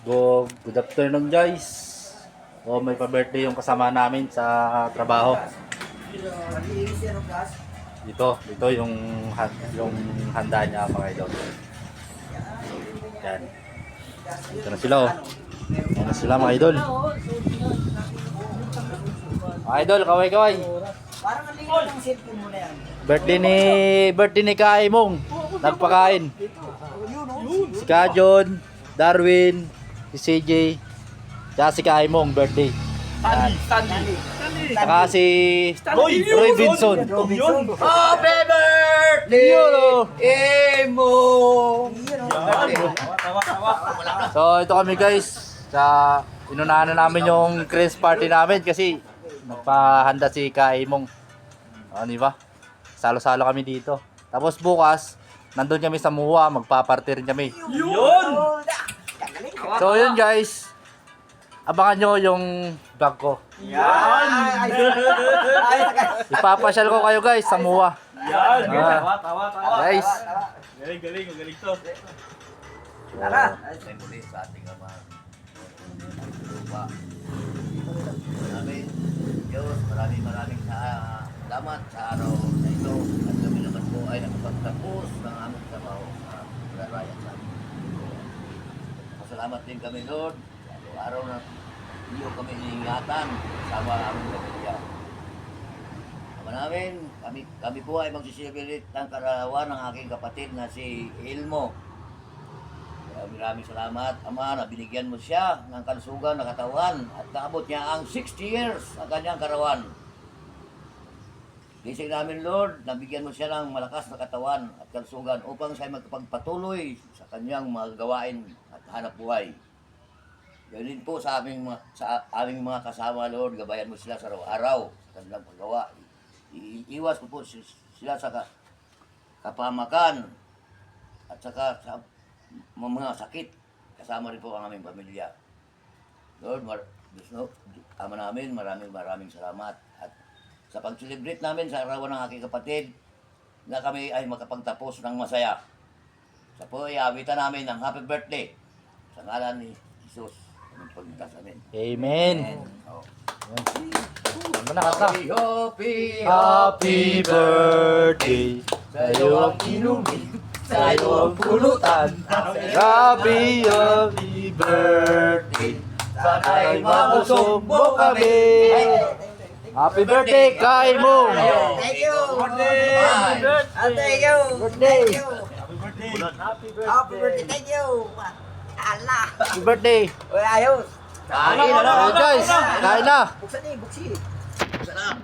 Good afternoon guys. May pa-birthday yung kasama namin sa trabaho. Dito yung handa niya mga idol. Yan. Dito na sila oh. Yan na sila mga idol. Mga idol, kaway-kaway. Parang ang ligaw ng cellphone mo na yan. Birthday ni Kaimong. Nagpakain. Si Kajon, Darwin, si CJ, tsaka si Kaimong birthday. Stanley. Saka si Roy Vinson. Happy birthday! Imong! So ito kami guys. Inunahan na namin yung Chris party namin kasi nagpahanda si Kaimong. Di ba? Salo-salo kami dito. Tapos bukas, nandun kami sa Muwa, magpa-party rin kami. Yun! So yun guys, abangan nyo yung vlog ko. Yan! Ipapasyal ko kayo guys sa Muwa. Yan! Tawa. Guys, Galing to. Tara! Ay muli sa ating ama. Lupa. Maraming Diyos, maraming salamat sa araw na ito. At kami naman po ay nakapagtapos ng aming trabaho sa Raraya sa amin. Masalamat din kami, Lord. Araw na iyo kami iniingatan kasama ang aming pamilya. Ama namin, kami po ay magsiselebrate ng karawan ng aking kapatid na si Ilmo. Maraming salamat, Ama, na binigyan mo siya ng kalusugan na katawan at naabot niya ang 60 years ang kanyang karawan. Gising namin, Lord, nabigyan mo siya ng malakas na katawan at kalusugan upang siya magpagpatuloy sa kanyang mga gawain at hanap buhay. Gawin din po sa aming mga kasama, Lord, gabayan mo sila sa araw-araw sa kanilang paggawa. Iiwas po sila sa kapamakan at saka sa mga sakit. Kasama rin po ang aming pamilya. Lord, Ama namin, maraming salamat. At sa pag-celebrate namin sa arawan ng aking kapatid, na kami ay makapagtapos ng masaya. Sa po ay awitan namin ng happy birthday sa ngalan ni Jesus. Ang pagligtas amin. Amen. Oh. Ano na kata? Happy birthday sa'yo ang inumin, sa'yo ang pulutan. Happy birthday. Sana'y mausog mo kami. Happy birthday, Kaimong! Thank you! Birthday! Thank you! Birthday! Happy birthday! Thank you! Ala! Happy birthday! Uy, ayos! Kain na guys! Kain na! Buksan eh, buksi. Sana.